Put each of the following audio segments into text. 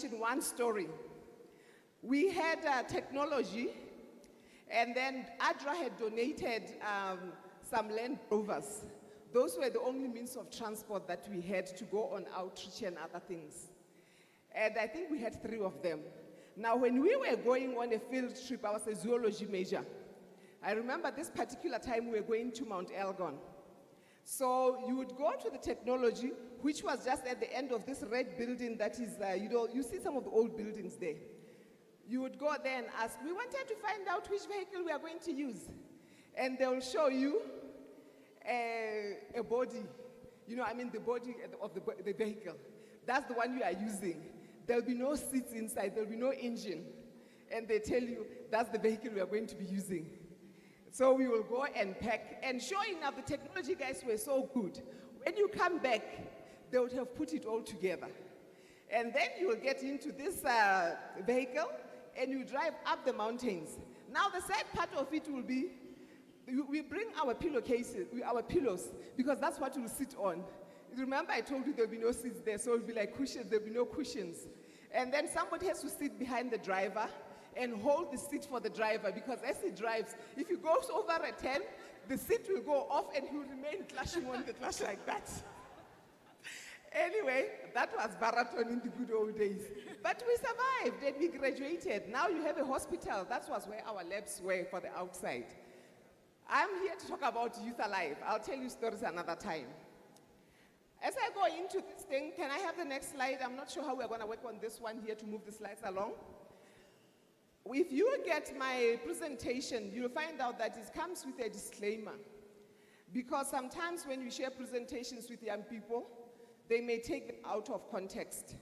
mention one story. We had technology, and then ADRA had donated some Land Rovers. Those were the only means of transport that we had to go on outreach and other things. And I think we had 3 of them. Now, when we were going on a field trip, I was a zoology major. I remember this particular time we were going to Mount Elgon. So you would go to the technology, which was just at the end of this red building that is, you see some of the old buildings there. You would go there and ask, we wanted to find out which vehicle we are going to use. And they will show you a body, the body of the vehicle. That's the one you are using. There'll be no seats inside, there'll be no engine. And they tell you, that's the vehicle we are going to be using. So we will go and pack. And sure enough, the technology guys were so good. When you come back, they would have put it all together. And then you will get into this vehicle, and you drive up the mountains. Now the sad part of it will be, we bring our pillowcases, our pillows, because that's what we'll sit on. Remember I told you there'll be no seats there, so it'll be like cushions, there'll be no cushions. And then somebody has to sit behind the driver and hold the seat for the driver, because as he drives, if he goes over a 10, the seat will go off and he will remain clashing on the clash like that. Anyway, that was Baraton in the good old days. But we survived and we graduated. Now you have a hospital. That was where our labs were for the outside. I'm here to talk about Youth Alive. I'll tell you stories another time. As I go into this thing, can I have the next slide? I'm not sure how we're going to work on this one here to move the slides along. If you get my presentation, you'll find out that it comes with a disclaimer. Because sometimes when we share presentations with young people, they may take them out of context,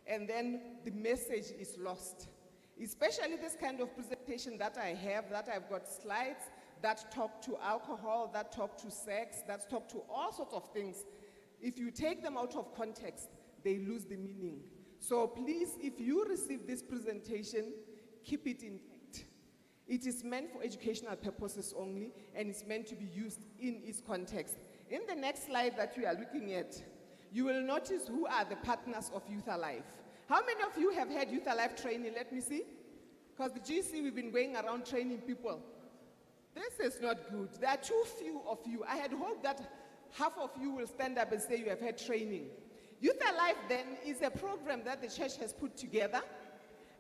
and then the message is lost. Especially this kind of presentation that I have, that I've got slides that talk to alcohol, that talk to sex, that talk to all sorts of things. If you take them out of context, they lose the meaning. So please, if you receive this presentation, keep it intact. It is meant for educational purposes only, and it's meant to be used in its context. In the next slide that we are looking at, you will notice who are the partners of Youth Alive. How many of you have had Youth Alive training? Let me see. Because the GC, we've been going around training people. This is not good. There are too few of you. I had hoped that half of you will stand up and say you have had training. Youth Alive then is a program that the church has put together,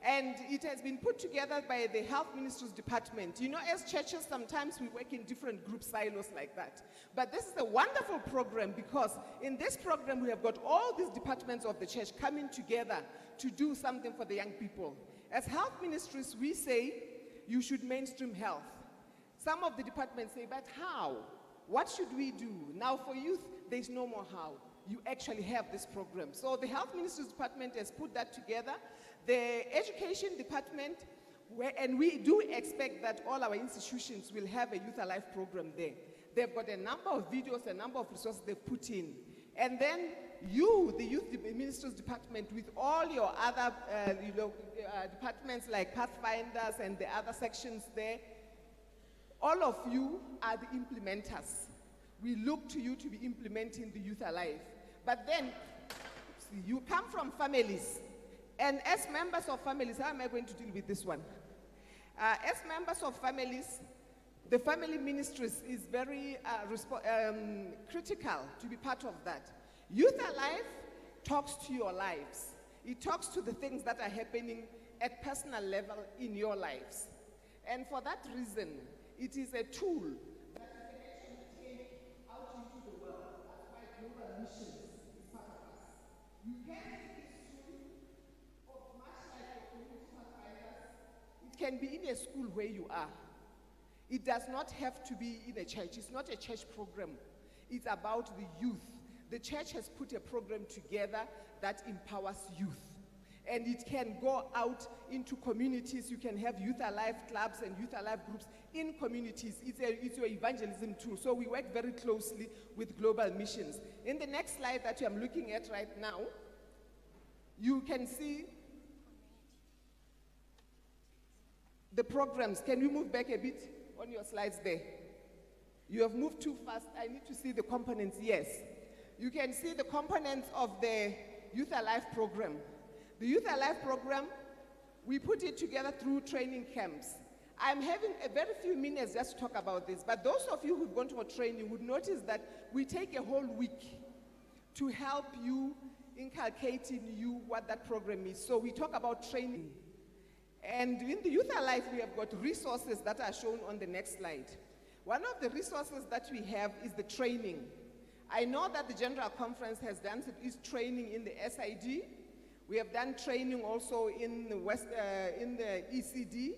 and it has been put together by the Health Ministry's department. You know, as churches, sometimes we work in different group silos like that. But this is a wonderful program, because in this program we have got all these departments of the church coming together to do something for the young people. As health ministries, we say you should mainstream health. Some of the departments say, but how? What should we do? Now for youth, there's no more how. You actually have this program. So the Health Ministry's department has put that together. The Education department, and we do expect that all our institutions will have a Youth Alive program there. They've got a number of videos, a number of resources they've put in. And then you, the Youth Ministry's department, with all your other departments like Pathfinders and the other sections there, all of you are the implementers. We look to you to be implementing the Youth Alive. But then, you come from families. And as members of families, how am I going to deal with this one? As members of families, the family ministries is very critical to be part of that. Youth Alive talks to your lives. It talks to the things that are happening at personal level in your lives. And for that reason, it is a tool that you can actually take out into the world. That's why Global Missions is part of us. You can take this tool, much like your community pathfinders. It can be in a school where you are. It does not have to be in a church. It's not a church program. It's about the youth. The church has put a program together that empowers youth. And it can go out into communities. You can have Youth Alive clubs and Youth Alive groups in communities. It's your evangelism tool. So we work very closely with Global Missions. In the next slide that I'm looking at right now, you can see the programs. Can you move back a bit on your slides there? You have moved too fast. I need to see the components. Yes. You can see the components of the Youth Alive program. The Youth Alive program, we put it together through training camps. I'm having a very few minutes just to talk about this, but those of you who've gone to a training would notice that we take a whole week to help you, inculcate in you what that program is. So we talk about training. And in the Youth Alive, we have got resources that are shown on the next slide. One of the resources that we have is the training. I know that the General Conference has done its training in the SID. We have done training also in the in the ECD.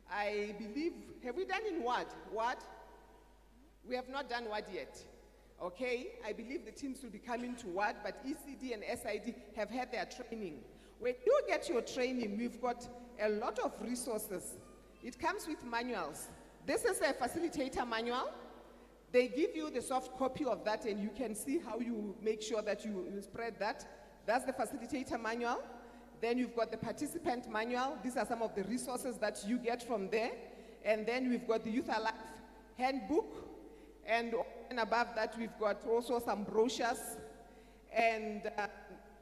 I believe, have we done in WAD? WAD? We have not done WAD yet. Okay, I believe the teams will be coming to WAD, but ECD and SID have had their training. When you get your training, we've got a lot of resources. It comes with manuals. This is a facilitator manual. They give you the soft copy of that, and you can see how you make sure that you spread that. That's the facilitator manual. Then you've got the participant manual. These are some of the resources that you get from there. And then we've got the Youth Alive handbook. And above that, we've got also some brochures and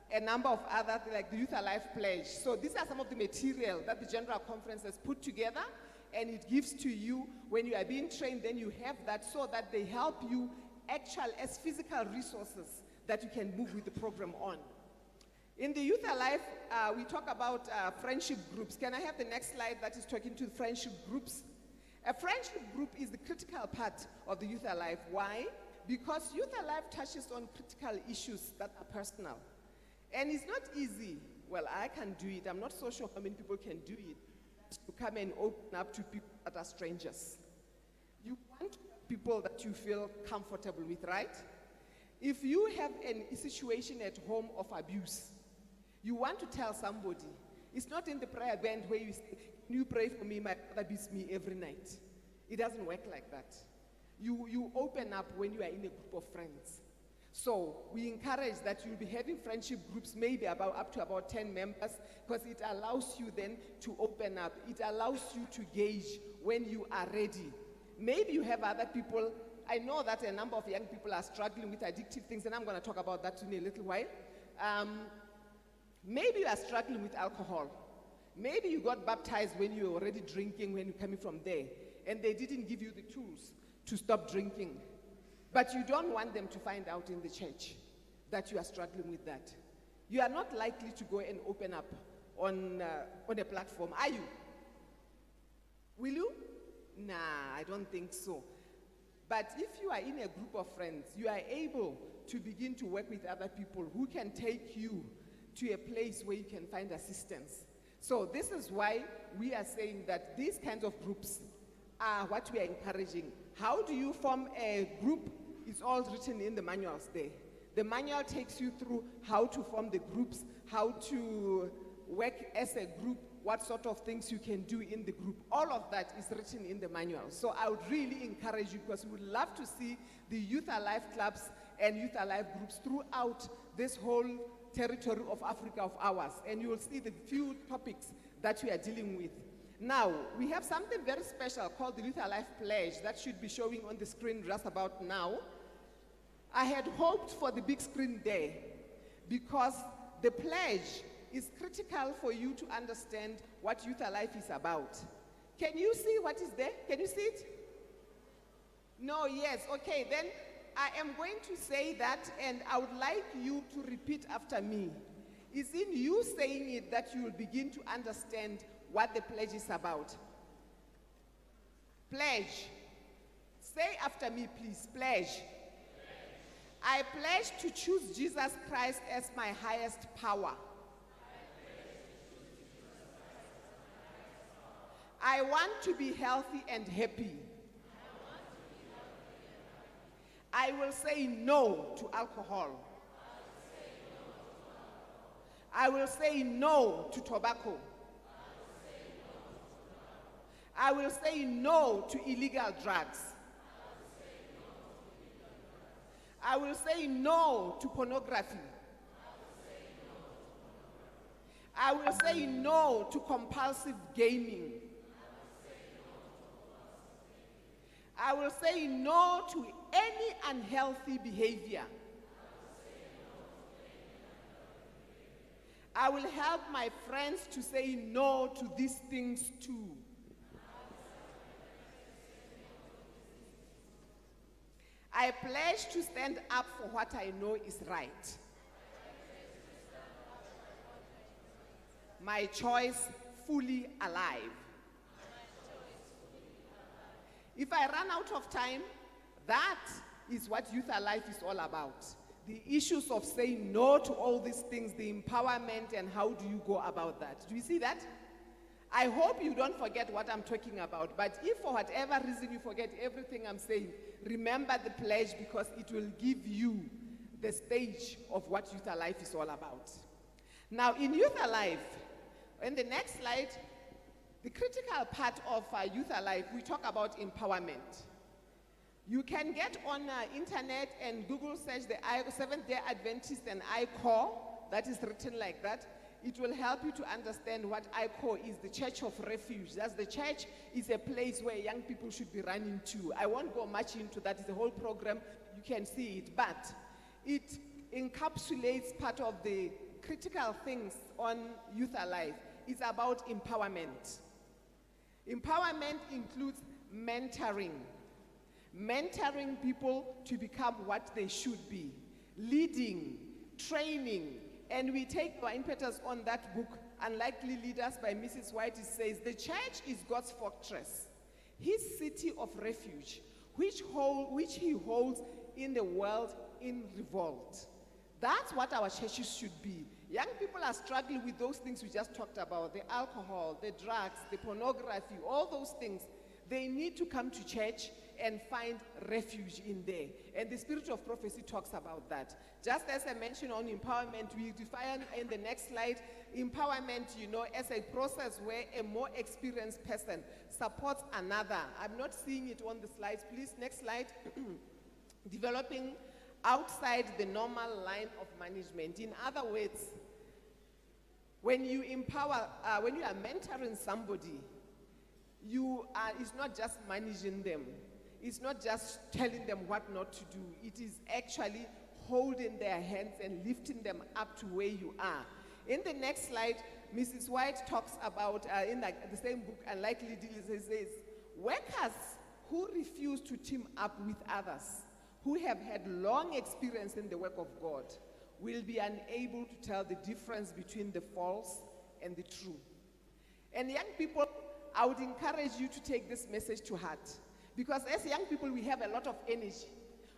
a number of others, like the Youth Alive pledge. So these are some of the material that the General Conference has put together, and it gives to you when you are being trained. Then you have that so that they help you as physical resources that you can move with the program on. In the Youth Alive, we talk about friendship groups. Can I have the next slide that is talking to friendship groups? A friendship group is the critical part of the Youth Alive. Why? Because Youth Alive touches on critical issues that are personal. And it's not easy. Well, I can do it. I'm not so sure how many people can do it. To come and open up to people that are strangers. You want people that you feel comfortable with, right? If you have a situation at home of abuse, you want to tell somebody. It's not in the prayer band where you say, "Can you pray for me? My father beats me every night." It doesn't work like that. You open up when you are in a group of friends. So we encourage that you'll be having friendship groups, maybe up to about 10 members, because it allows you then to open up. It allows you to gauge when you are ready. Maybe you have other people. I know that a number of young people are struggling with addictive things, and I'm going to talk about that in a little while. Maybe you are struggling with alcohol. Maybe you got baptized when you were already drinking, when you're coming from there, and they didn't give you the tools to stop drinking. But you don't want them to find out in the church that you are struggling with that. You are not likely to go and open up on a platform, are you? Will you? Nah, I don't think so. But if you are in a group of friends, you are able to begin to work with other people who can take you to a place where you can find assistance. So this is why we are saying that these kinds of groups are what we are encouraging. How do you form a group? It's all written in the manuals there. The manual takes you through how to form the groups, how to work as a group, what sort of things you can do in the group. All of that is written in the manual. So I would really encourage you, because we would love to see the Youth Alive clubs and Youth Alive groups throughout this whole territory of Africa of ours. And you will see the few topics that we are dealing with. Now, we have something very special called the Youth Alive Pledge that should be showing on the screen just about now. I had hoped for the big screen there, because the pledge is critical for you to understand what Youth Alive is about. Can you see what is there? Can you see it? No, yes, okay, then I am going to say that, and I would like you to repeat after me. It's in you saying it that you will begin to understand what the pledge is about. Pledge. Say after me, please. Pledge. I pledge to choose Jesus Christ as my highest power. I want to be healthy and happy. I will say no to alcohol. I will say no to tobacco. I will say no to illegal drugs. I will say no to pornography. I will say no to compulsive gaming. I will say no to any unhealthy behavior. I will help my friends to say no to these things too. I pledge to stand up for what I know is right. My choice fully alive. If I run out of time, that is what Youth Alive is all about. The issues of saying no to all these things, the empowerment, and how do you go about that. Do you see that? I hope you don't forget what I'm talking about, but if for whatever reason you forget everything I'm saying, remember the pledge, because it will give you the stage of what Youth Alive is all about. Now, in Youth Alive, in the next slide, the critical part of Youth Alive, we talk about empowerment. You can get on internet and Google search the Seventh-day Adventist and ICOR, that is written like that. It will help you to understand what ICOR is, the Church of Refuge. That's the church is a place where young people should be running to. I won't go much into that. It's a whole program. You can see it. But it encapsulates part of the critical things on Youth Alive. It's about empowerment. Empowerment includes mentoring. Mentoring people to become what they should be. Leading, training. And we take our impetus on that book, Unlikely Leaders by Mrs. White. It says, the church is God's fortress, his city of refuge, which he holds in the world in revolt. That's what our churches should be. Young people are struggling with those things we just talked about, the alcohol, the drugs, the pornography, all those things. They need to come to church and find refuge in there. And the spirit of prophecy talks about that. Just as I mentioned on empowerment, we define in the next slide, empowerment, as a process where a more experienced person supports another. I'm not seeing it on the slides. Please, next slide. Developing outside the normal line of management. In other words, when you empower, when you are mentoring somebody, it's not just managing them. It's not just telling them what not to do. It is actually holding their hands and lifting them up to where you are. In the next slide, Mrs. White talks about, in the same book, Unlikely Leaders, says, workers who refuse to team up with others, who have had long experience in the work of God, will be unable to tell the difference between the false and the true. And young people, I would encourage you to take this message to heart. Because as young people, we have a lot of energy.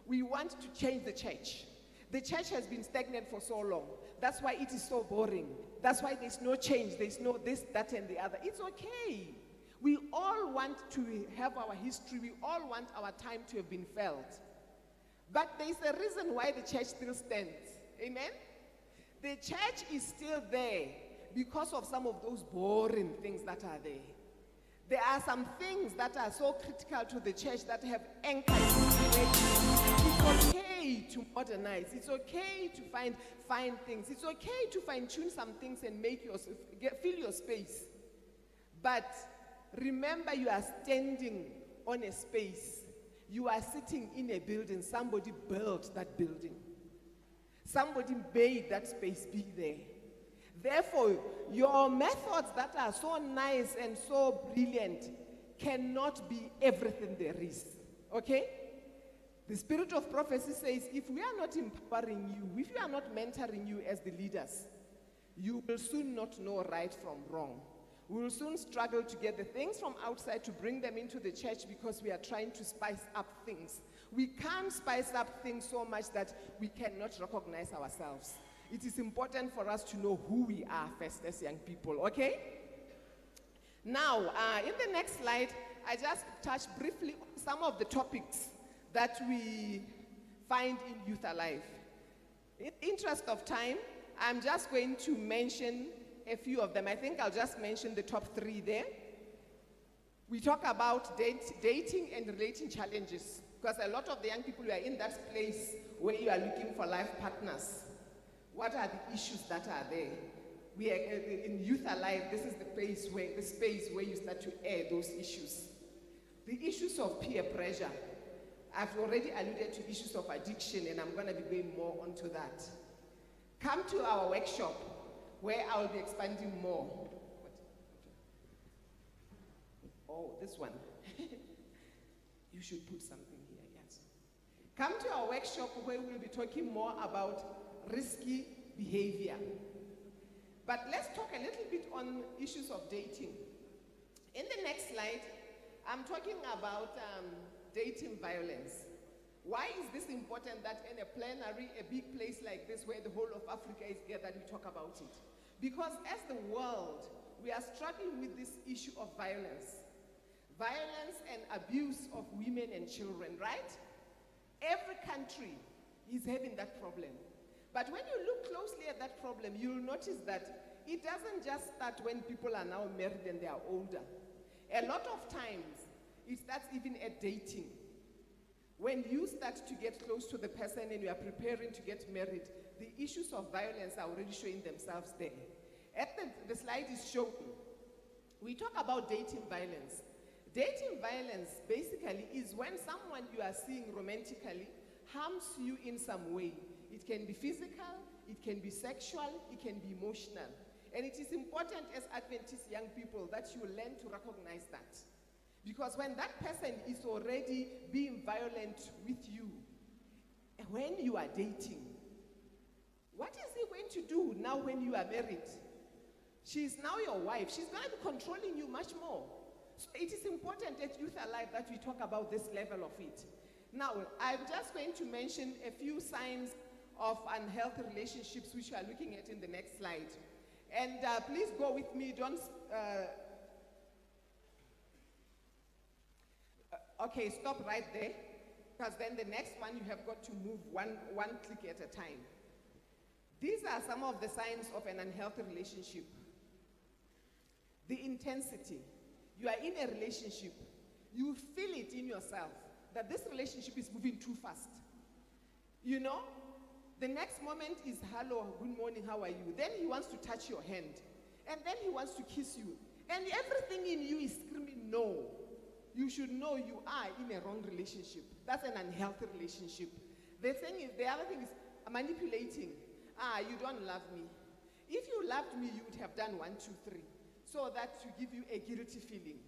We want to change the church. The church has been stagnant for so long. That's why it is so boring. That's why there's no change. There's no this, that, and the other. It's okay. We all want to have our history. We all want our time to have been felt. But there's a reason why the church still stands. Amen? The church is still there because of some of those boring things that are there. There are some things that are so critical to the church that have anchored It's okay to modernize. It's okay to find things. It's okay to fine-tune some things and fill your space. But remember, you are standing on a space. You are sitting in a building. Somebody built that building. Somebody made that space be there. Therefore, your methods that are so nice and so brilliant cannot be everything there is. Okay? The spirit of prophecy says, if we are not empowering you, if we are not mentoring you as the leaders, you will soon not know right from wrong. We will soon struggle to get the things from outside to bring them into the church because we are trying to spice up things. We can't spice up things so much that we cannot recognize ourselves. It is important for us to know who we are first as young people, okay? Now, in the next slide, I just touch briefly on some of the topics that we find in Youth Alive. In the interest of time, I'm just going to mention a few of them. I think I'll just mention the top 3 there. We talk about dating and relating challenges, because a lot of the young people are in that place where you are looking for life partners. What are the issues that are there? We are in Youth Alive. This is the space where you start to air those issues. The issues of peer pressure. I've already alluded to issues of addiction, and I'm going to be going more onto that. Come to our workshop. where I'll be expanding more. Oh, this one. You should put something here, yes. Come to our workshop where we'll be talking more about risky behavior. But let's talk a little bit on issues of dating. In the next slide, I'm talking about dating violence. Why is this important that in a plenary, a big place like this where the whole of Africa is gathered, we talk about it? Because as the world, we are struggling with this issue of violence. Violence and abuse of women and children, right? Every country is having that problem. But when you look closely at that problem, you'll notice that it doesn't just start when people are now married and they are older. A lot of times, it starts even at dating. When you start to get close to the person and you are preparing to get married, the issues of violence are already showing themselves there. At the slide is showing, we talk about dating violence. Dating violence basically is when someone you are seeing romantically harms you in some way. It can be physical, it can be sexual, it can be emotional. And it is important as Adventist young people that you learn to recognize that. Because when that person is already being violent with you, when you are dating, what is he going to do now when you are married? She's now your wife. She's going to be controlling you much more. So it is important at Youth Alive that we talk about this level of it. Now, I'm just going to mention a few signs of unhealthy relationships which we are looking at in the next slide. And please go with me, don't... okay, stop right there, because then the next one you have got to move one click at a time. These are some of the signs of an unhealthy relationship. The intensity. You are in a relationship, you feel it in yourself that this relationship is moving too fast. You know, the next moment is hello, good morning, how are you? Then he wants to touch your hand, and then he wants to kiss you, and everything in you is screaming no. You should know you are in a wrong relationship. That's an unhealthy relationship. The other thing is manipulating. You don't love me. If you loved me, you would have done 1, 2, 3. So that to give you a guilty feeling.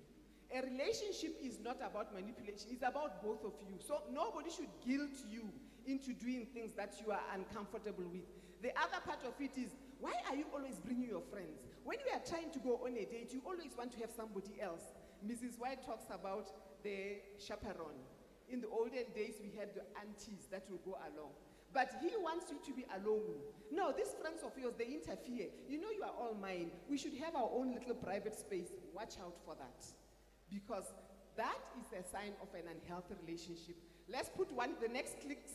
A relationship is not about manipulation, it's about both of you. So nobody should guilt you into doing things that you are uncomfortable with. The other part of it is, why are you always bringing your friends? When you are trying to go on a date, you always want to have somebody else. Mrs. White talks about the chaperone. In the olden days, we had the aunties that will go along. But he wants you to be alone. No, these friends of yours, they interfere. You know you are all mine. We should have our own little private space. Watch out for that. Because that is a sign of an unhealthy relationship. Let's put the next clicks.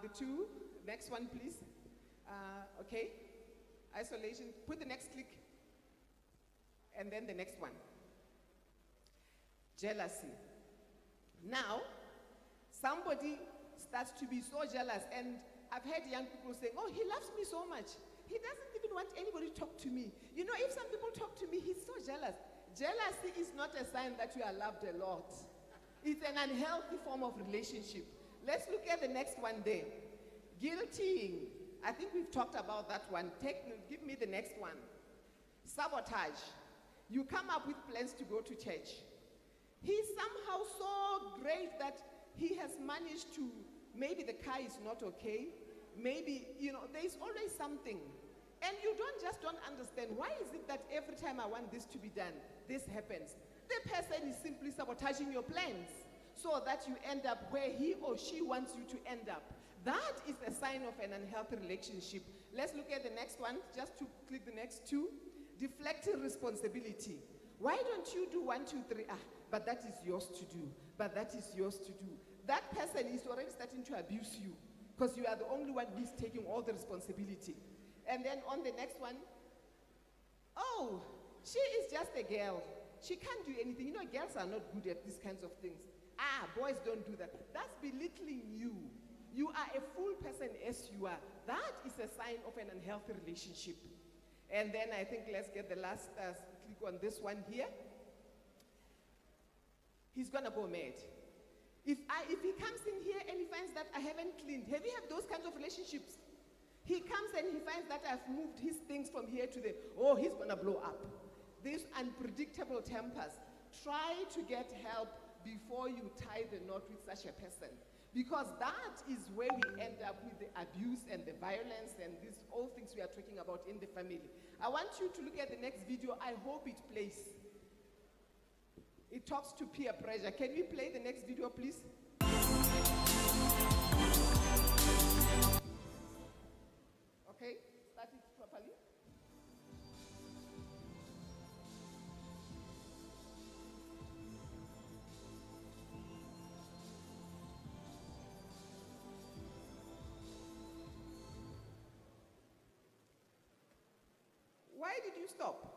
The two. Next one, please. Okay. Isolation. Put the next click. And then the next one. Jealousy. Now, somebody starts to be so jealous, and I've heard young people saying, oh, he loves me so much. He doesn't even want anybody to talk to me. You know, if some people talk to me, he's so jealous. Jealousy is not a sign that you are loved a lot. It's an unhealthy form of relationship. Let's look at the next one there. Guiltying. I think we've talked about that one. Give me the next one. Sabotage. You come up with plans to go to church. He's somehow so great that he has managed to, maybe the car is not okay, maybe, there's always something. And you don't understand, why is it that every time I want this to be done, this happens? The person is simply sabotaging your plans so that you end up where he or she wants you to end up. That is a sign of an unhealthy relationship. Let's look at the next one, just to click the next two. Deflecting responsibility. Why don't you do 1, 2, 3? But that is yours to do. But that is yours to do. That person is already starting to abuse you because you are the only one who's taking all the responsibility. And then on the next one, oh, she is just a girl. She can't do anything. You know, girls are not good at these kinds of things. Boys don't do that. That's belittling you. You are a full person as you are. That is a sign of an unhealthy relationship. And then I think let's get the last click on this one here. He's gonna go mad. If he comes in here and he finds that I haven't cleaned, have you had those kinds of relationships? He comes and he finds that I've moved his things from here to there. Oh, he's gonna blow up. These unpredictable tempers. Try to get help before you tie the knot with such a person. Because that is where we end up with the abuse and the violence and these all things we are talking about in the family. I want you to look at the next video. I hope it plays. It talks to peer pressure. Can we play the next video, please? Okay, start it properly. Why did you stop?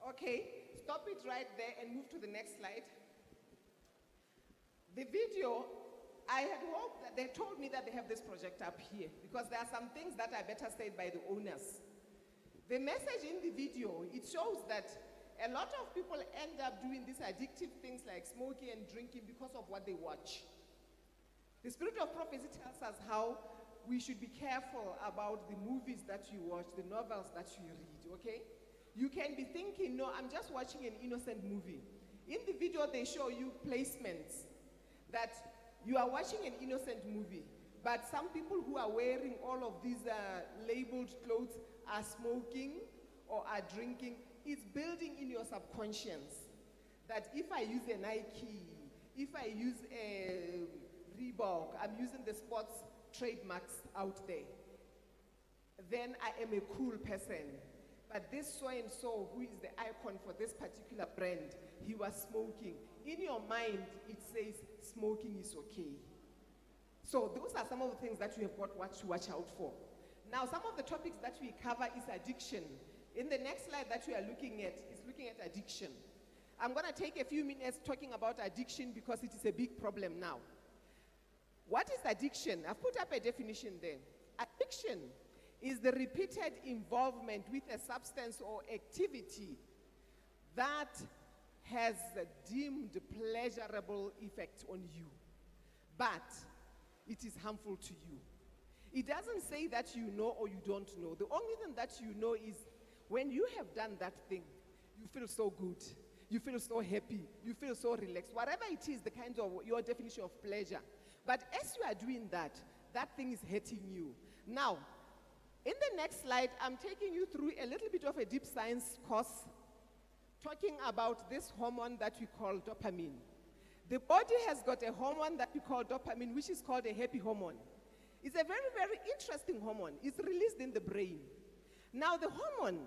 Okay, stop it right there and move to the next slide. The video, I had hoped that they told me that they have this project up here because there are some things that are better said by the owners. The message in the video, it shows that a lot of people end up doing these addictive things like smoking and drinking because of what they watch. The spirit of prophecy tells us how we should be careful about the movies that you watch, the novels that you read, okay? You can be thinking, no, I'm just watching an innocent movie. In the video, they show you placements that you are watching an innocent movie, but some people who are wearing all of these labeled clothes are smoking or are drinking. It's building in your subconscious that if I use a Nike, if I use a Reebok, I'm using the sports trademarks out there, then I am a cool person. But this so-and-so, who is the icon for this particular brand, he was smoking. In your mind, it says smoking is okay. So those are some of the things that you have got to watch out for. Now, some of the topics that we cover is addiction. In the next slide that we are looking at, is looking at addiction. I'm going to take a few minutes talking about addiction because it is a big problem now. What is addiction? I've put up a definition there. Addiction is the repeated involvement with a substance or activity that has a deemed pleasurable effect on you, but it is harmful to you. It doesn't say that you know or you don't know. The only thing that you know is when you have done that thing, you feel so good, you feel so happy, you feel so relaxed, whatever it is, the kind of your definition of pleasure. But as you are doing that, that thing is hurting you. Now, in the next slide, I'm taking you through a little bit of a deep science course talking about this hormone that we call dopamine. The body has got a hormone that we call dopamine, which is called a happy hormone. It's a very, very interesting hormone. It's released in the brain. Now, the hormone,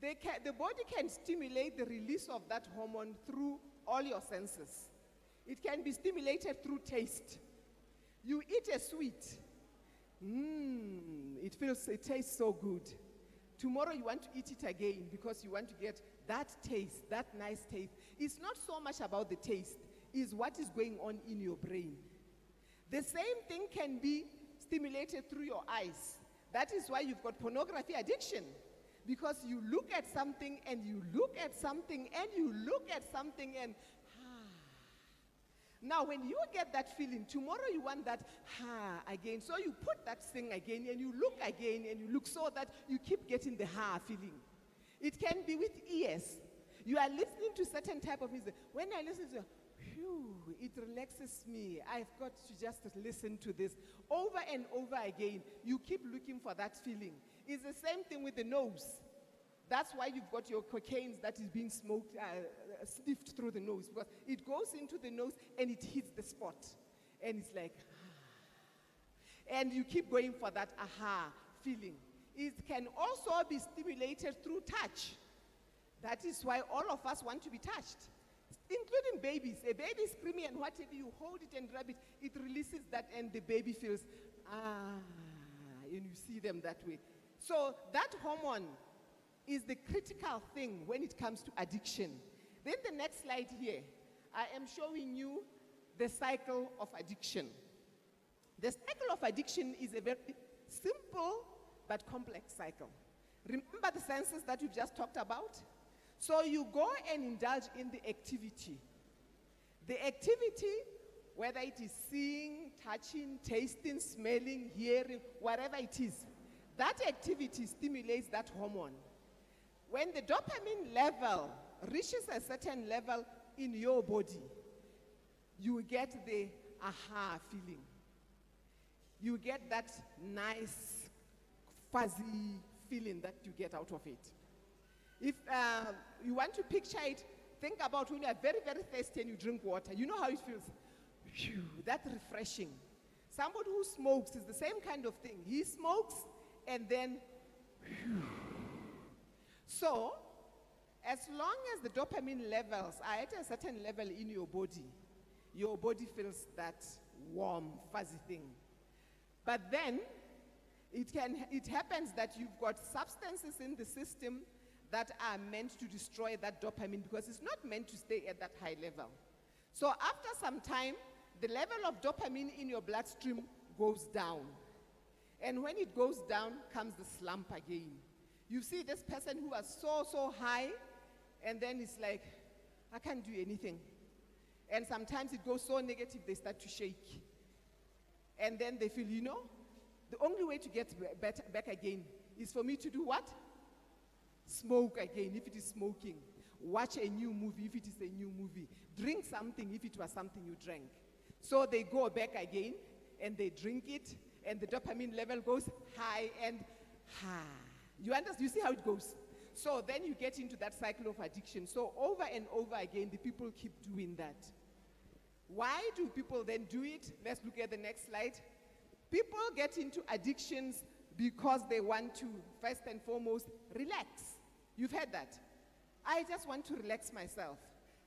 the body can stimulate the release of that hormone through all your senses. It can be stimulated through taste. You eat a sweet. It tastes so good. Tomorrow you want to eat it again because you want to get that taste, that nice taste. It's not so much about the taste, it's what is going on in your brain. The same thing can be stimulated through your eyes. That is why you've got pornography addiction. Because you look at something and you look at something and you look at something and now, when you get that feeling, tomorrow you want that again. So you put that thing again and you look again and you look so that you keep getting the feeling. It can be with ears. You are listening to certain type of music. When I listen to it relaxes me. I've got to just listen to this over and over again. You keep looking for that feeling. It's the same thing with the nose. That's why you've got your cocaine that is being smoked, sniffed through the nose, because it goes into the nose and it hits the spot. And it's like, and you keep going for that feeling. It can also be stimulated through touch. That is why all of us want to be touched, including babies. A baby screaming and whatever, you hold it and grab it, it releases that and the baby feels, and you see them that way. So that hormone is the critical thing when it comes to addiction. Then the next slide here, I am showing you the cycle of addiction. The cycle of addiction is a very simple but complex cycle. Remember the senses that we've just talked about? So you go and indulge in the activity. The activity, whether it is seeing, touching, tasting, smelling, hearing, whatever it is, that activity stimulates that hormone. When the dopamine level reaches a certain level in your body, you get the aha feeling. You get that nice, fuzzy feeling that you get out of it. If you want to picture it, think about when you are very, very thirsty and you drink water. You know how it feels? Phew, that's refreshing. Somebody who smokes is the same kind of thing. He smokes and then, phew. So, as long as the dopamine levels are at a certain level in your body feels that warm, fuzzy thing. But then, it happens that you've got substances in the system that are meant to destroy that dopamine because it's not meant to stay at that high level. So after some time, the level of dopamine in your bloodstream goes down. And when it goes down, comes the slump again. You see this person who was so high, and then it's like, I can't do anything. And sometimes it goes so negative, they start to shake. And then they feel, the only way to get back again is for me to do what? Smoke again, if it is smoking. Watch a new movie, if it is a new movie. Drink something, if it was something you drank. So they go back again, and they drink it, and the dopamine level goes high and high. You understand? You see how it goes? So then you get into that cycle of addiction. So over and over again, the people keep doing that. Why do people then do it? Let's look at the next slide. People get into addictions because they want to, first and foremost, relax. You've heard that. I just want to relax myself.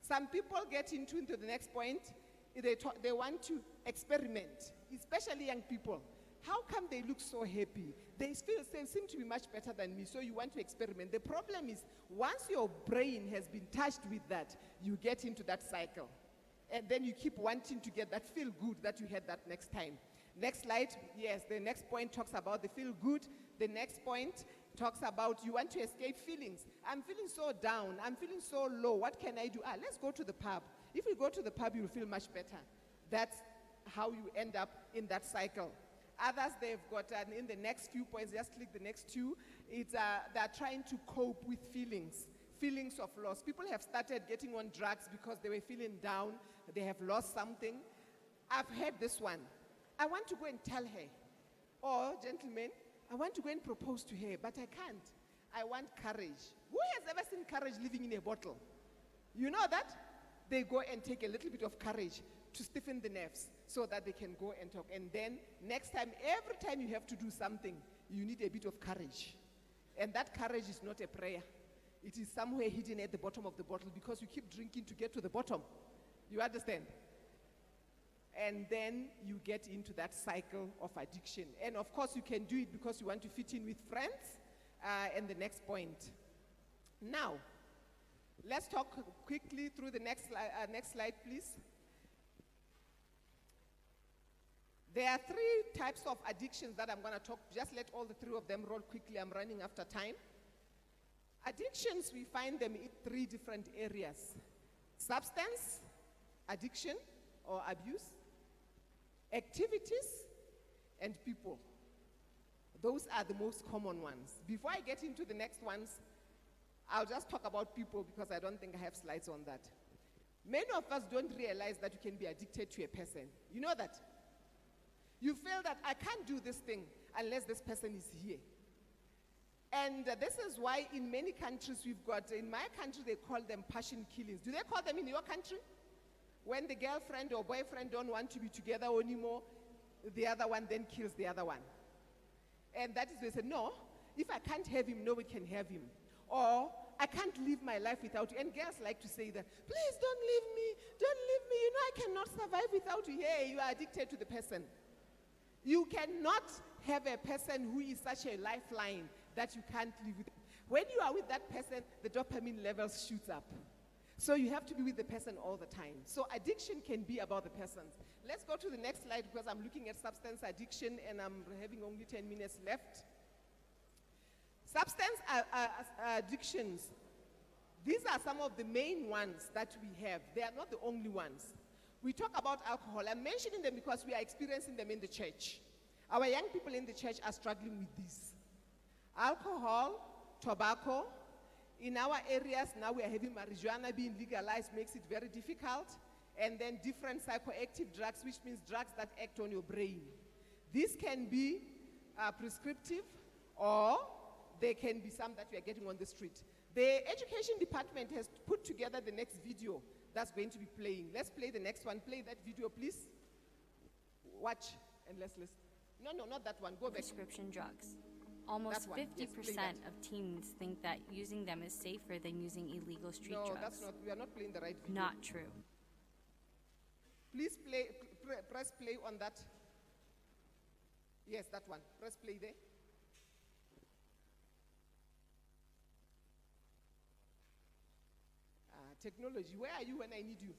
Some people get into the next point, they want to experiment, especially young people. How come they look so happy? They seem to be much better than me, so you want to experiment. The problem is, once your brain has been touched with that, you get into that cycle. And then you keep wanting to get that feel good that you had that next time. Next slide. Yes, the next point talks about the feel good. The next point talks about you want to escape feelings. I'm feeling so down. I'm feeling so low. What can I do? Let's go to the pub. If you go to the pub, you'll feel much better. That's how you end up in that cycle. Others, they've got, in the next few points, just click the next two, they're trying to cope with feelings of loss. People have started getting on drugs because they were feeling down, they have lost something. I've heard this one. I want to go and tell her, or gentlemen, I want to go and propose to her, but I can't. I want courage. Who has ever seen courage living in a bottle? You know that? They go and take a little bit of courage to stiffen the nerves so that they can go and talk. And then next time, every time you have to do something, you need a bit of courage. And that courage is not a prayer. It is somewhere hidden at the bottom of the bottle because you keep drinking to get to the bottom. You understand? And then you get into that cycle of addiction. And of course, you can do it because you want to fit in with friends. And the next point. Now, let's talk quickly through the next slide, please. There are three types of addictions that I'm going to talk. Just let all the three of them roll quickly. I'm running after time. Addictions, we find them in three different areas. Substance addiction or abuse, activities, and people. Those are the most common ones. Before I get into the next ones, I'll just talk about people because I don't think I have slides on that. Many of us don't realize that you can be addicted to a person. You know that? You feel that I can't do this thing unless this person is here. And this is why in many countries we've got, in my country they call them passion killings. Do they call them in your country? When the girlfriend or boyfriend don't want to be together anymore, the other one then kills the other one. And that is where they say, no, if I can't have him, nobody can have him. Or, I can't live my life without you. And girls like to say that, please don't leave me, don't leave me. You know I cannot survive without you. Hey, you are addicted to the person. You cannot have a person who is such a lifeline that you can't live with. When you are with that person, the dopamine levels shoots up. So you have to be with the person all the time. So addiction can be about the person. Let's go to the next slide because I'm looking at substance addiction and I'm having only 10 minutes left. Substance addictions, these are some of the main ones that we have. They are not the only ones. We talk about alcohol. I'm mentioning them because we are experiencing them in the church. Our young people in the church are struggling with this. Alcohol, tobacco. In our areas now we are having marijuana being legalized, makes it very difficult. And then different psychoactive drugs, which means drugs that act on your brain. This can be prescriptive, or there can be some that we are getting on the street. The education department has put together the next video that's going to be playing. Let's play the next one. Play that video, please. Watch and let's listen. No, not that one. Go back. Prescription drugs. Almost 50% of teens think that using them is safer than using illegal street drugs. No, that's not. We are not playing the right video. Not true. Please press play on that. Yes, that one. Press play there. Technology, where are you when I need you?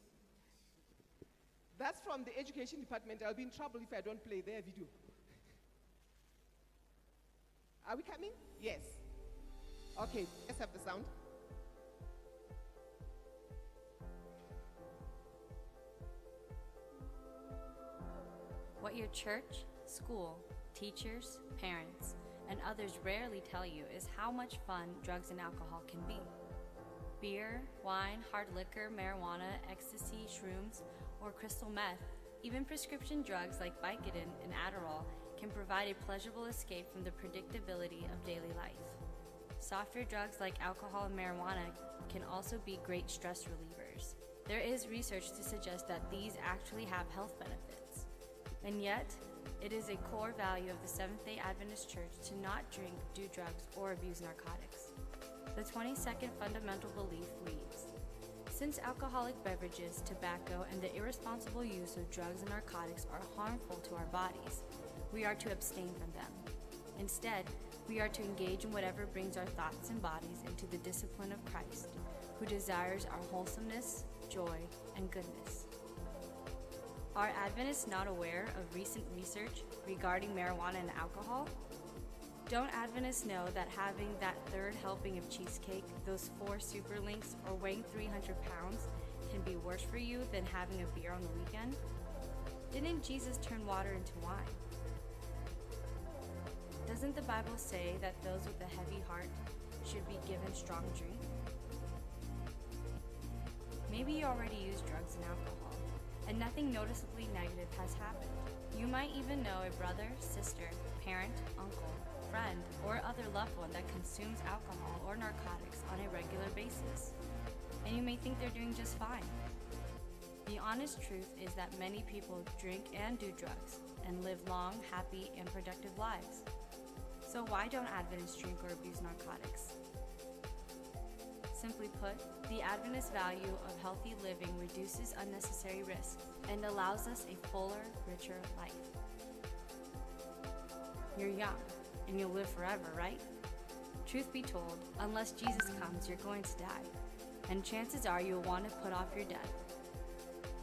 That's from the education department. I'll be in trouble if I don't play their video. Are we coming? Yes. Okay, let's have the sound. What your church, school, teachers, parents, and others rarely tell you is how much fun drugs and alcohol can be. Beer, wine, hard liquor, marijuana, ecstasy, shrooms, or crystal meth, even prescription drugs like Vicodin and Adderall can provide a pleasurable escape from the predictability of daily life. Softer drugs like alcohol and marijuana can also be great stress relievers. There is research to suggest that these actually have health benefits. And yet, it is a core value of the Seventh-day Adventist Church to not drink, do drugs, or abuse narcotics. The 22nd fundamental belief reads, since alcoholic beverages, tobacco, and the irresponsible use of drugs and narcotics are harmful to our bodies, we are to abstain from them. Instead, we are to engage in whatever brings our thoughts and bodies into the discipline of Christ, who desires our wholesomeness, joy, and goodness. Are Adventists not aware of recent research regarding marijuana and alcohol? Don't Adventists know that having that third helping of cheesecake, those 4 super links, or weighing 300 pounds can be worse for you than having a beer on the weekend? Didn't Jesus turn water into wine? Doesn't the Bible say that those with a heavy heart should be given strong drink? Maybe you already use drugs and alcohol, and nothing noticeably negative has happened. You might even know a brother, sister, parent, uncle, friend, or other loved one that consumes alcohol or narcotics on a regular basis, and you may think they're doing just fine. The honest truth is that many people drink and do drugs and live long, happy, and productive lives. So why don't Adventists drink or abuse narcotics? Simply put, the Adventist value of healthy living reduces unnecessary risks and allows us a fuller, richer life. You're young, and you'll live forever, right? Truth be told, unless Jesus comes, you're going to die, and chances are you'll want to put off your death.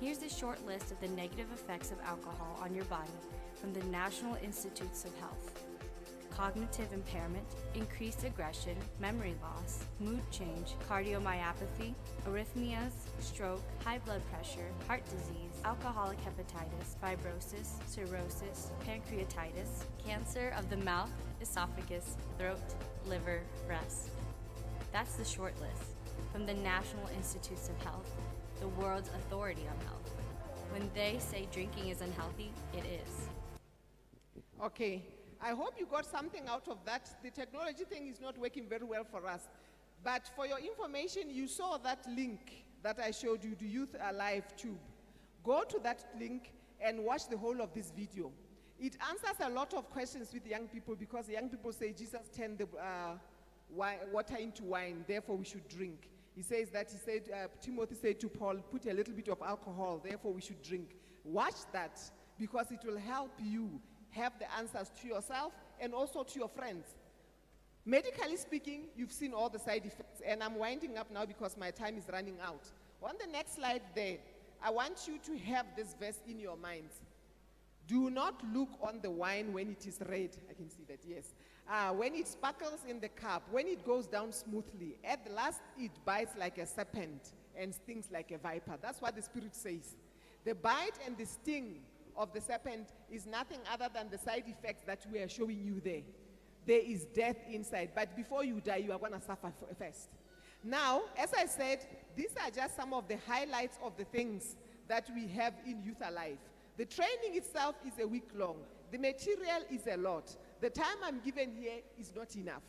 Here's a short list of the negative effects of alcohol on your body from the National Institutes of Health. Cognitive impairment, increased aggression, memory loss, mood change, cardiomyopathy, arrhythmias, stroke, high blood pressure, heart disease, alcoholic hepatitis, fibrosis, cirrhosis, pancreatitis, cancer of the mouth, esophagus, throat, liver, breast. That's the short list from the National Institutes of Health, the world's authority on health. When they say drinking is unhealthy, it is. Okay. I hope you got something out of that. The technology thing is not working very well for us. But for your information, you saw that link that I showed you, the Youth Alive tube. Go to that link and watch the whole of this video. It answers a lot of questions with young people because young people say Jesus turned the water into wine, therefore we should drink. Timothy said to Paul, put a little bit of alcohol, therefore we should drink. Watch that because it will help you have the answers to yourself and also to your friends. Medically speaking, you've seen all the side effects, and I'm winding up now because my time is running out. On the next slide there, I want you to have this verse in your minds. Do not look on the wine when it is red. I can see that, yes. When it sparkles in the cup, when it goes down smoothly, at the last it bites like a serpent and stings like a viper. That's what the Spirit says. The bite and the sting of the serpent is nothing other than the side effects that we are showing you there. There is death inside, but before you die, you are going to suffer first. Now, as I said, these are just some of the highlights of the things that we have in Youth Alive. The training itself is a week long. The material is a lot. The time I'm given here is not enough.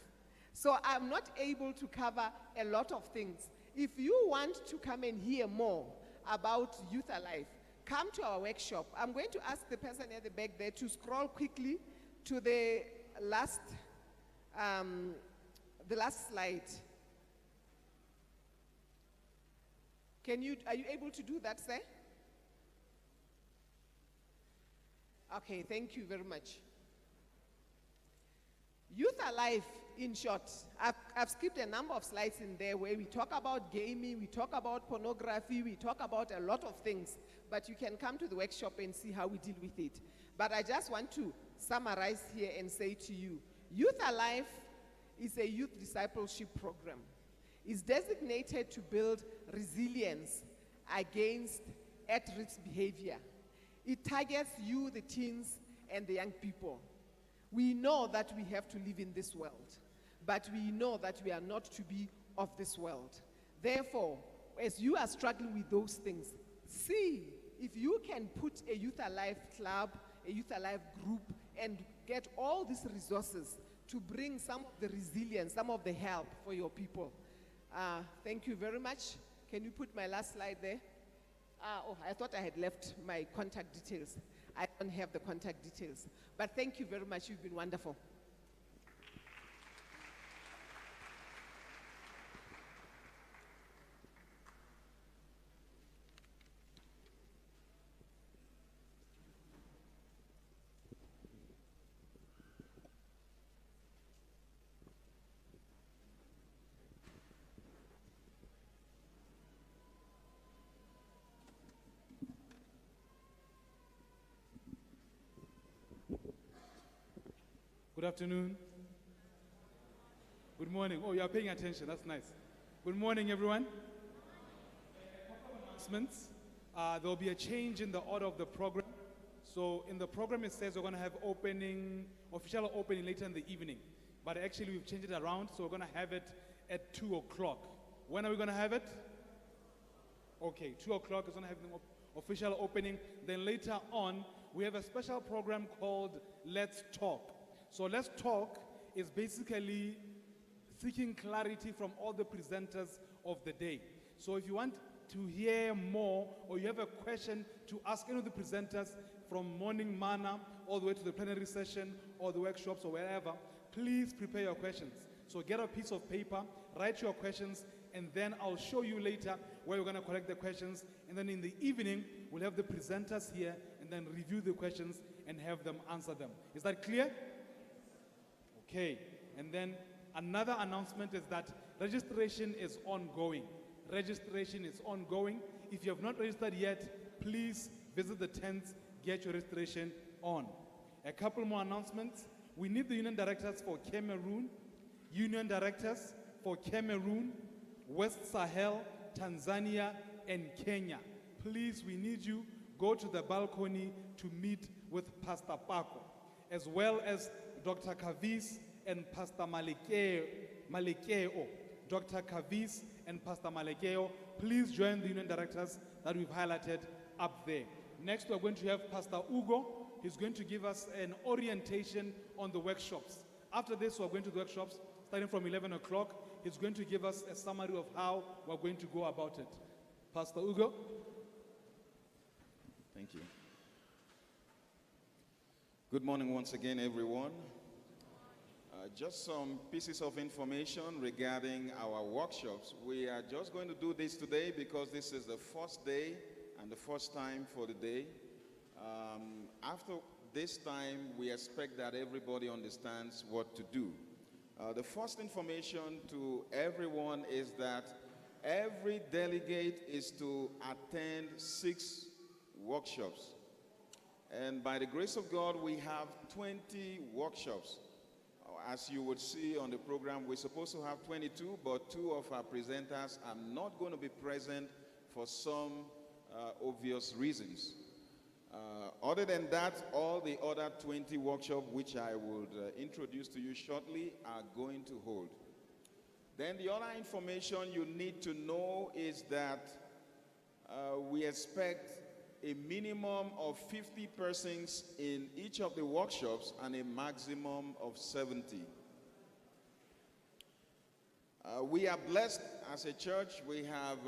So I'm not able to cover a lot of things. If you want to come and hear more about Youth Alive, come to our workshop. I'm going to ask the person at the back there to scroll quickly to the last slide. Are you able to do that, sir? Okay, thank you very much. Youth Alive, in short, I've skipped a number of slides in there where we talk about gaming, we talk about pornography, we talk about a lot of things, but you can come to the workshop and see how we deal with it. But I just want to summarize here and say to you, Youth Alive is a youth discipleship program. It's designated to build resilience against at-risk behavior. It targets you, the teens, and the young people. We know that we have to live in this world, but we know that we are not to be of this world. Therefore, as you are struggling with those things, see if you can put a Youth Alive club, a Youth Alive group, and get all these resources to bring some of the resilience, some of the help for your people. Thank you very much. Can you put my last slide there? I thought I had left my contact details. I don't have the contact details. But thank you very much. You've been wonderful. Good afternoon. Good morning. Oh, you are paying attention. That's nice. Good morning, everyone. Announcements. There will be a change in the order of the program. So in the program, it says we're going to have official opening later in the evening. But actually, we've changed it around, so we're going to have it at 2 o'clock. When are we going to have it? Okay, 2 o'clock is going to have the official opening. Then later on, we have a special program called Let's Talk. So Let's Talk is basically seeking clarity from all the presenters of the day. So if you want to hear more, or you have a question to ask any of the presenters from morning manna all the way to the plenary session or the workshops or wherever, please prepare your questions. So get a piece of paper, write your questions, and then I'll show you later where we're going to collect the questions. And then in the evening, we'll have the presenters here and then review the questions and have them answer them. Is that clear? Okay, and then another announcement is that registration is ongoing. Registration is ongoing. If you have not registered yet, please visit the tents, get your registration on. A couple more announcements. We need the union directors for Cameroon, union directors for Cameroon, West Sahel, Tanzania, and Kenya. Please, we need you. Go to the balcony to meet with Pastor Paco, as well as Dr. Kavis and Pastor Malekeo. Dr. Kavis and Pastor Malekeo, please join the union directors that we've highlighted up there. Next, we're going to have Pastor Ugo. He's going to give us an orientation on the workshops. After this, we're going to the workshops starting from 11 o'clock. He's going to give us a summary of how we're going to go about it. Pastor Ugo. Thank you. Good morning once again, everyone. Just some pieces of information regarding our workshops. We are just going to do this today because this is the first day and the first time for the day. After this time we expect that everybody understands what to do. The first information to everyone is that every delegate is to attend 6 workshops. And by the grace of God, we have 20 workshops. As you would see on the program, we're supposed to have 22, but 2 of our presenters are not going to be present for some obvious reasons. Other than that, all the other 20 workshops, which I would introduce to you shortly, are going to hold. Then the other information you need to know is that we expect a minimum of 50 persons in each of the workshops and a maximum of 70. We are blessed as a church. We have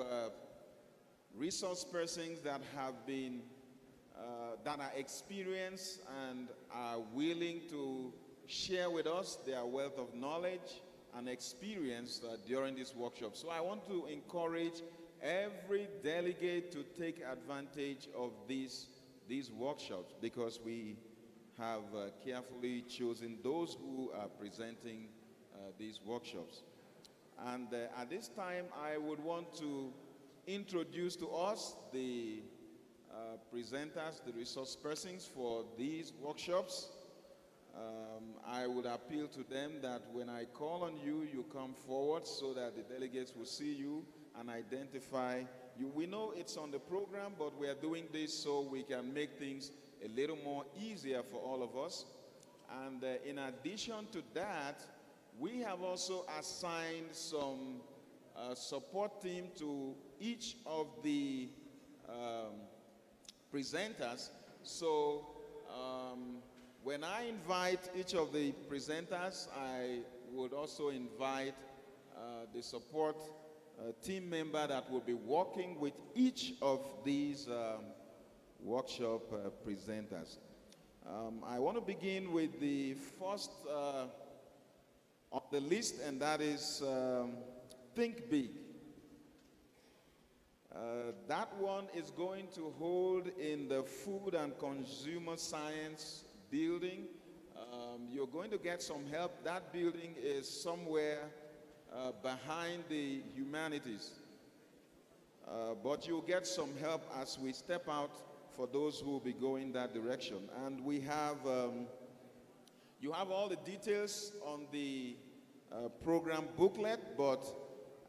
resource persons that have been, that are experienced and are willing to share with us their wealth of knowledge and experience during this workshop. So I want to encourage every delegate to take advantage of these workshops, because we have carefully chosen those who are presenting these workshops. And at this time, I would want to introduce to us the presenters, the resource persons for these workshops. I would appeal to them that when I call on you, you come forward so that the delegates will see you and identify you. We know it's on the program, but we are doing this so we can make things a little more easier for all of us. And in addition to that, we have also assigned some support team to each of the presenters. So when I invite each of the presenters, I would also invite the support team member that will be working with each of these workshop presenters. I want to begin with the first on the list, and that is Think Big. That one is going to hold in the Food and Consumer Science building. You're going to get some help. That building is somewhere behind the humanities. But you'll get some help as we step out for those who will be going that direction. And we have, you have all the details on the program booklet, but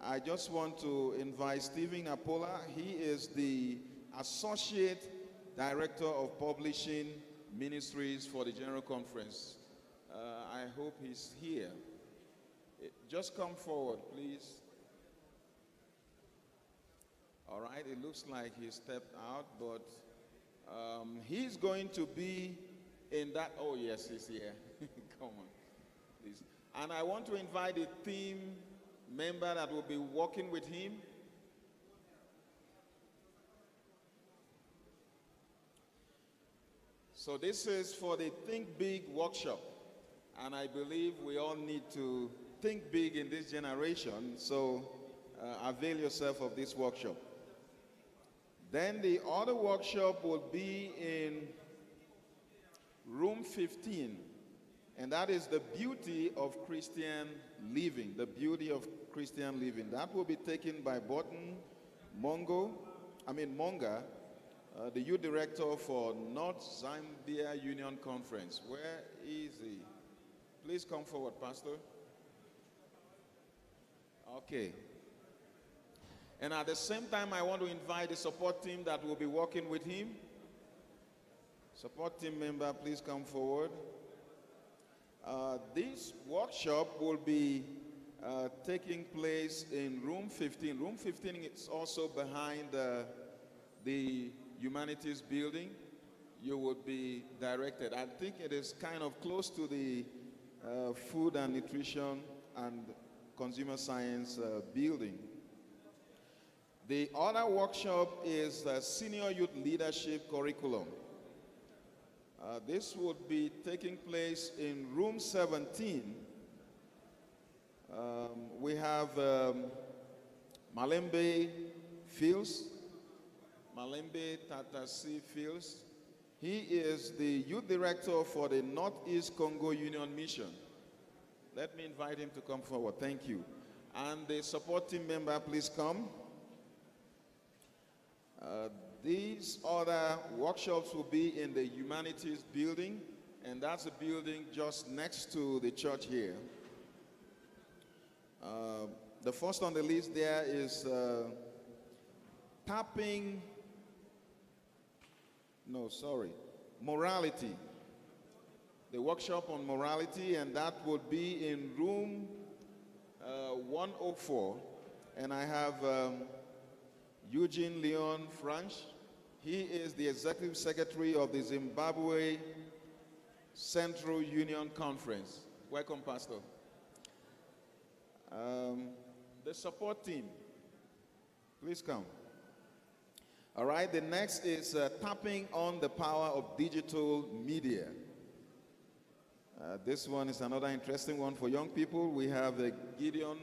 I just want to invite Stephen Apola. He is the Associate Director of Publishing Ministries for the General Conference. I hope he's here. Just come forward, please. All right, it looks like he stepped out, but he's going to be in that. Oh, yes, he's here. Come on, please. And I want to invite a team member that will be working with him. So this is for the Think Big workshop. And I believe we all need to think big in this generation. So avail yourself of this workshop. Then the other workshop will be in room 15. And that is the beauty of Christian living. The beauty of Christian living. That will be taken by Burton Monga, the youth director for North Zambia Union Conference. Where is he? Please come forward, Pastor. Okay. And at the same time, I want to invite the support team that will be working with him. Support team member, please come forward. This workshop will be taking place in room 15. Room 15 is also behind the Humanities building. You would be directed. I think it is kind of close to the Food and Nutrition and Consumer Science building. The other workshop is the Senior Youth Leadership Curriculum. This would be taking place in room 17. We have Malembe Fields, Malembe Tatasi Fields. He is the youth director for the Northeast Congo Union Mission. Let me invite him to come forward. Thank you. And the support team member, please come. These other workshops will be in the Humanities building, and that's a building just next to the church here. The first on the list there is morality. The workshop on morality, and that would be in room 104. And I have Eugene Leon Franch. He is the executive secretary of the Zimbabwe Central Union Conference. Welcome, Pastor. The support team, please come. All right, the next is tapping on the power of digital media. This one is another interesting one for young people. We have Gideon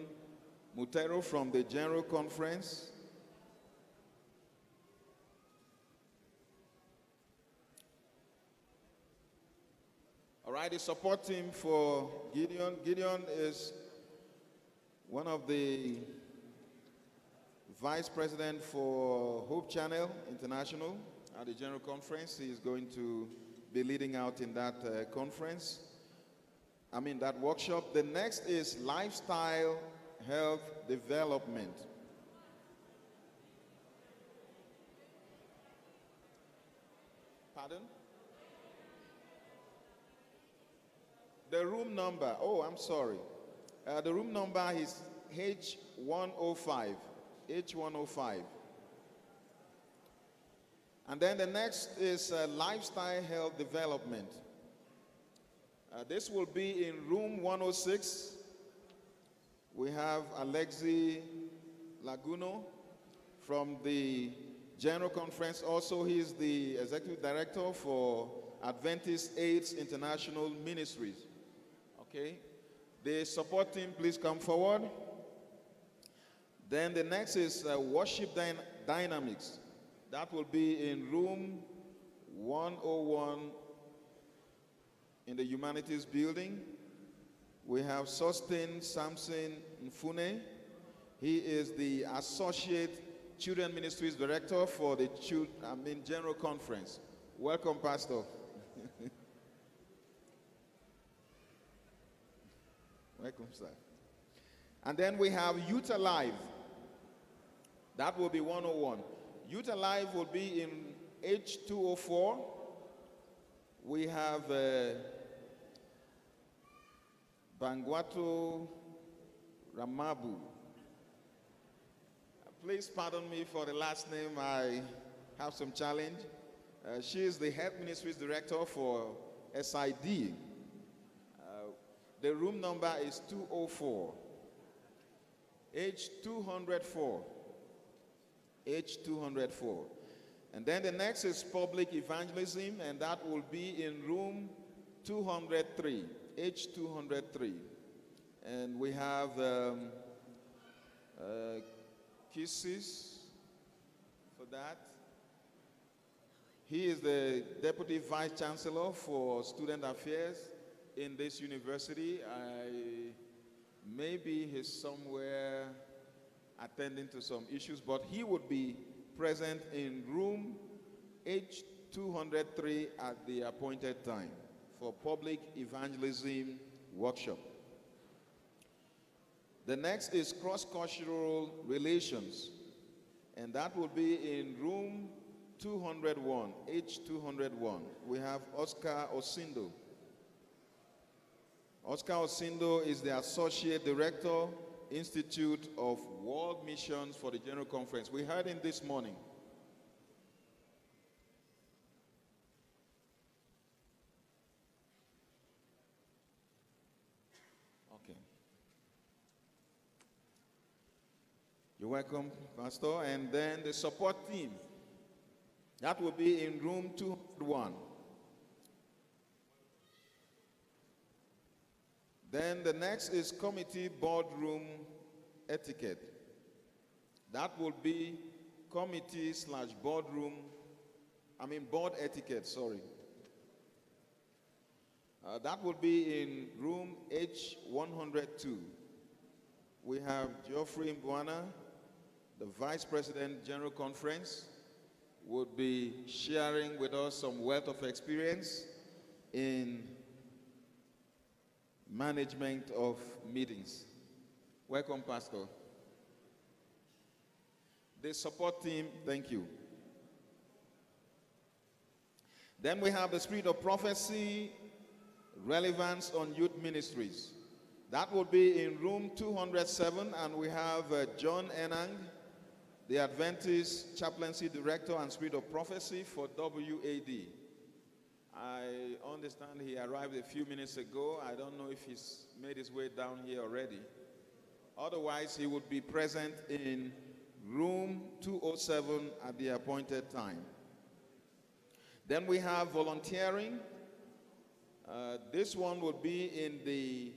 Mutero from the General Conference. All right, the support team for Gideon. Gideon is one of the vice president for Hope Channel International at the General Conference. He is going to be leading out in that that workshop. The next is lifestyle health development. Pardon? The room number, I'm sorry. The room number is H105. H105. And then the next is lifestyle health development. This will be in room 106. We have Alexi Laguno from the General Conference. Also, he is the executive director for Adventist AIDS International Ministries. Okay. The support team, please come forward. Then the next is worship dynamics. That will be in room 101 in the Humanities building. We have Sustain Samson Mfune. He is the Associate Children Ministries Director for the General Conference. Welcome, Pastor. Welcome, sir. And then we have Youth Alive. That will be 101. Youth Alive will be in H204. We have Bangwato Ramabu. Please pardon me for the last name. I have some challenge. She is the Health Ministries Director for SID. The room number is 204. H204. H204. And then the next is public evangelism, and that will be in room 203. H203. And we have Kisses for that. He is the Deputy Vice Chancellor for Student Affairs in this university. Maybe he's somewhere attending to some issues, but he would be present in room H203 at the appointed time for public evangelism workshop. The next is cross-cultural relations, and that will be in room 201, H201. We have Oscar Osindo. Oscar Osindo is the Associate Director, Institute of World Missions for the General Conference. We heard him this morning. Okay. You're welcome, Pastor. And then the support team. That will be in room 201. Then the next is committee boardroom etiquette. That will be committee/boardroom board etiquette, sorry. That will be in room H102. We have Geoffrey Mbwana, the Vice President General Conference, would be sharing with us some wealth of experience in management of meetings. Welcome, Pastor. The support team, thank you. Then we have the Spirit of Prophecy, Relevance on Youth Ministries. That will be in room 207, and we have John Enang, the Adventist Chaplaincy Director and Spirit of Prophecy for WAD. I understand he arrived a few minutes ago. I don't know if he's made his way down here already. Otherwise, he would be present in room 207 at the appointed time. Then we have volunteering. This one would be in the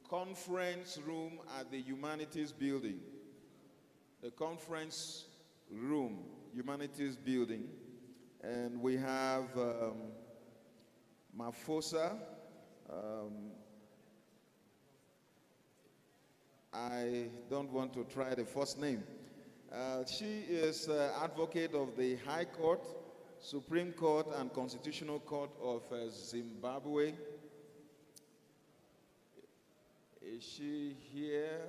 conference room at the Humanities Building. The conference room, Humanities Building. And we have Mafosa. I don't want to try the first name. She is advocate of the High Court, Supreme Court, and Constitutional Court of Zimbabwe. Is she here?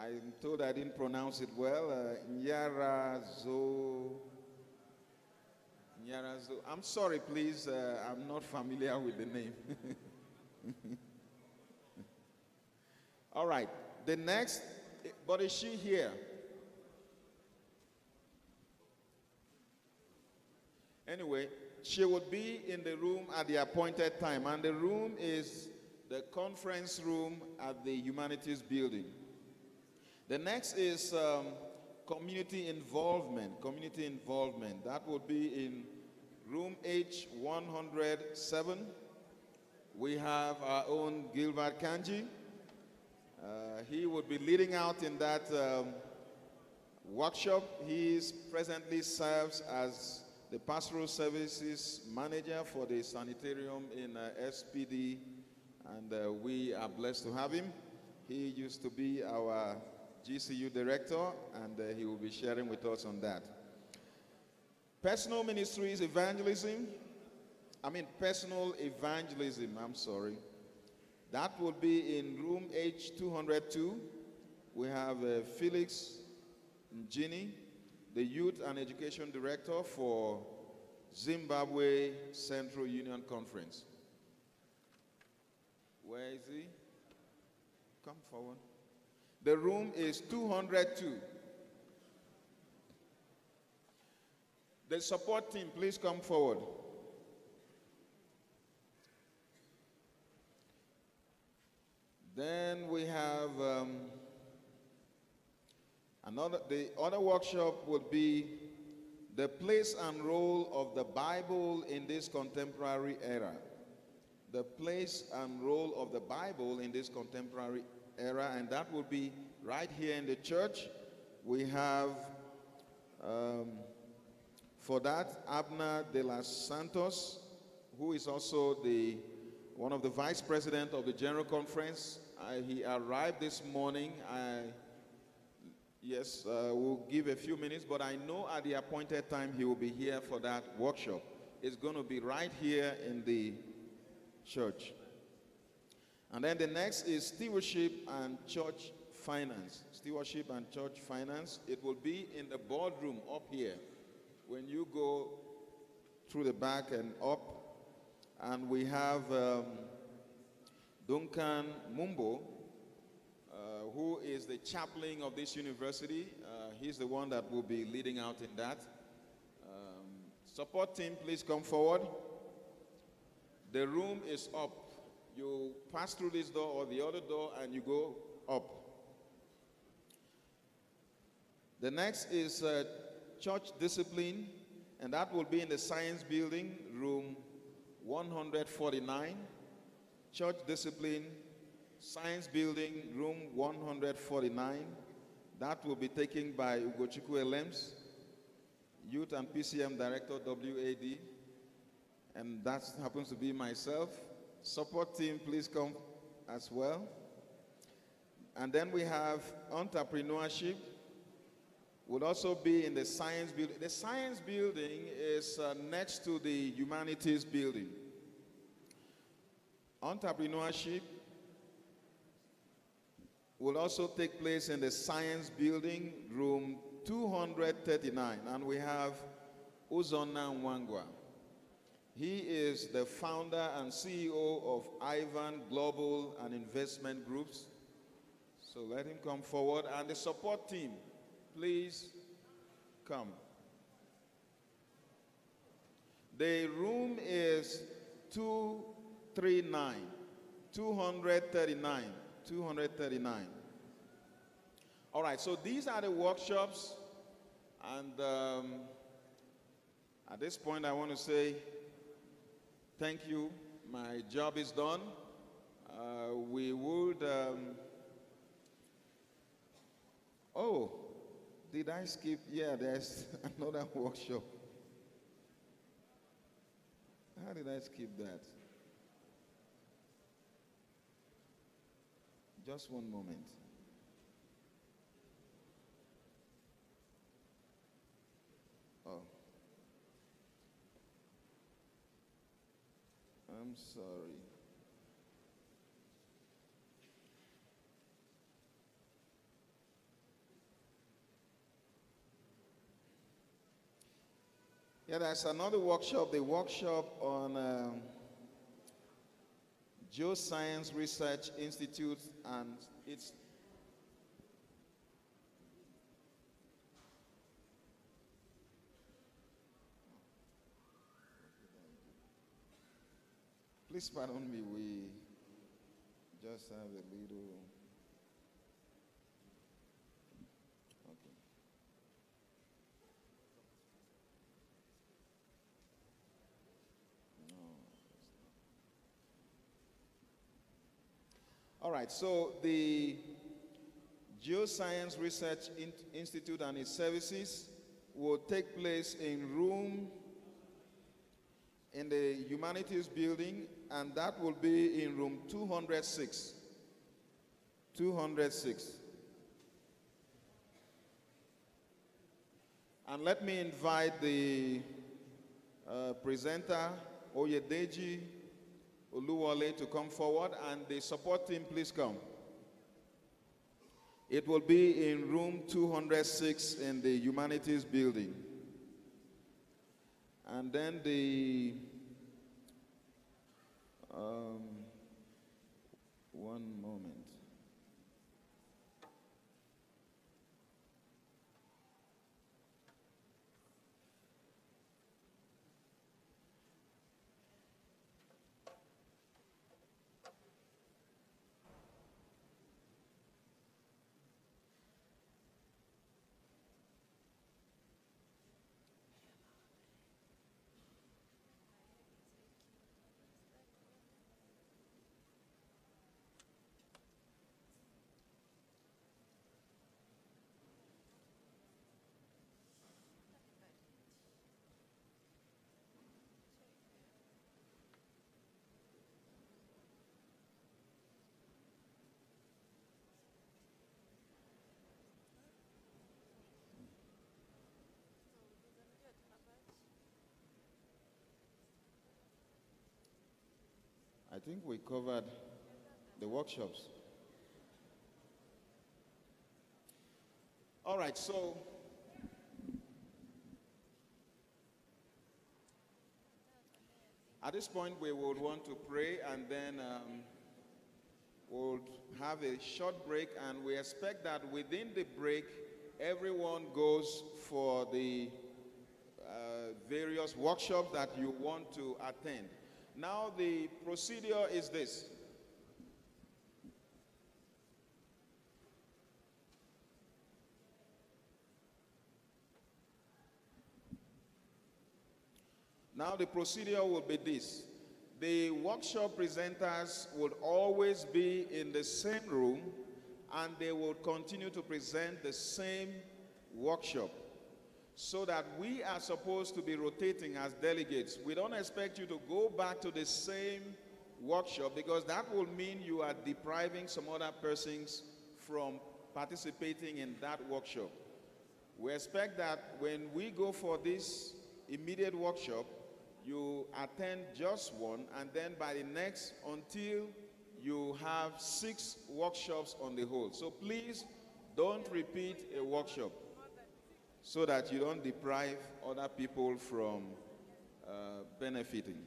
I'm told I didn't pronounce it well. Nyarazo. I'm sorry, please. I'm not familiar with the name. All right. The next, but is she here? Anyway, she would be in the room at the appointed time, and the room is the conference room at the Humanities Building. The next is community involvement. Community involvement. That would be in room H107. We have our own Gilbert Kanji. He would be leading out in that workshop. He presently serves as the Pastoral Services Manager for the Sanitarium in SPD, and we are blessed to have him. He used to be our GCU Director, and he will be sharing with us on that. Personal evangelism, I'm sorry. That will be in room H202. We have Felix Njini, the Youth and Education Director for Zimbabwe Central Union Conference. Where is he? Come forward. The room is 202. The support team, please come forward. Then we have the other workshop would be the place and role of the Bible in this contemporary era. The place and role of the Bible in this contemporary era, and that will be right here in the church. We have, for that, Abner de los Santos, who is also one of the vice president of the General Conference. He arrived this morning. We'll give a few minutes, but I know at the appointed time he will be here for that workshop. It's going to be right here in the church. And then the next is stewardship and church finance. Stewardship and church finance. It will be in the boardroom up here. When you go through the back and up, and we have Duncan Mumbo, who is the chaplain of this university. He's the one that will be leading out in that. Support team, please come forward. The room is up. You pass through this door or the other door and you go up. The next is church discipline, and that will be in the science building, room 149, Church Discipline, Science Building, room 149. That will be taken by Ugochukwu Elems, Youth and PCM Director, WAD, and that happens to be myself. Support team, please come as well. And then we have entrepreneurship, will also be in the science building. The science building is next to the humanities building. Entrepreneurship will also take place in the science building, room 239. And we have Uzonna Nwangwa. He is the founder and CEO of Ivan Global and Investment Groups. So let him come forward. And the support team, please come. The room is 239, 239, 239. All right, so these are the workshops. And at this point, I want to say thank you. My job is done. We would... oh, did I skip? Yeah, there's another workshop. How did I skip that? Just one moment. Oh. I'm sorry. Yeah, there's another workshop, the workshop on Geoscience Research Institute and its... Please pardon me, we just have a little... Okay. All right, so the Geoscience Research Institute and its services will take place in the Humanities Building, and that will be in room 206. 206. And let me invite the presenter, Oyedeji Oluwole, to come forward, and the support team, please come. It will be in room 206 in the Humanities Building. And then the one moment. I think we covered the workshops. All right, so at this point we would want to pray, and then we'll have a short break, and we expect that within the break everyone goes for the various workshops that you want to attend. Now the procedure is this. Now the procedure will be this. The workshop presenters would always be in the same room, and they will continue to present the same workshop, so that we are supposed to be rotating as delegates. We don't expect you to go back to the same workshop, because that will mean you are depriving some other persons from participating in that workshop. We expect that when we go for this immediate workshop, you attend just one, and then by the next, until you have 6 workshops on the whole. So please don't repeat a workshop, so that you don't deprive other people from benefiting.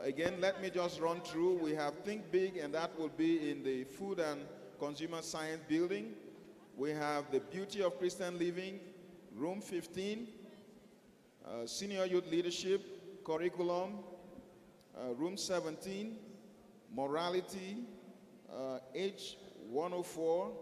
Again, let me just run through. We have Think Big, and that will be in the Food and Consumer Science building. We have the Beauty of Christian Living, room 15. Senior Youth Leadership Curriculum, room 17. Morality, H104.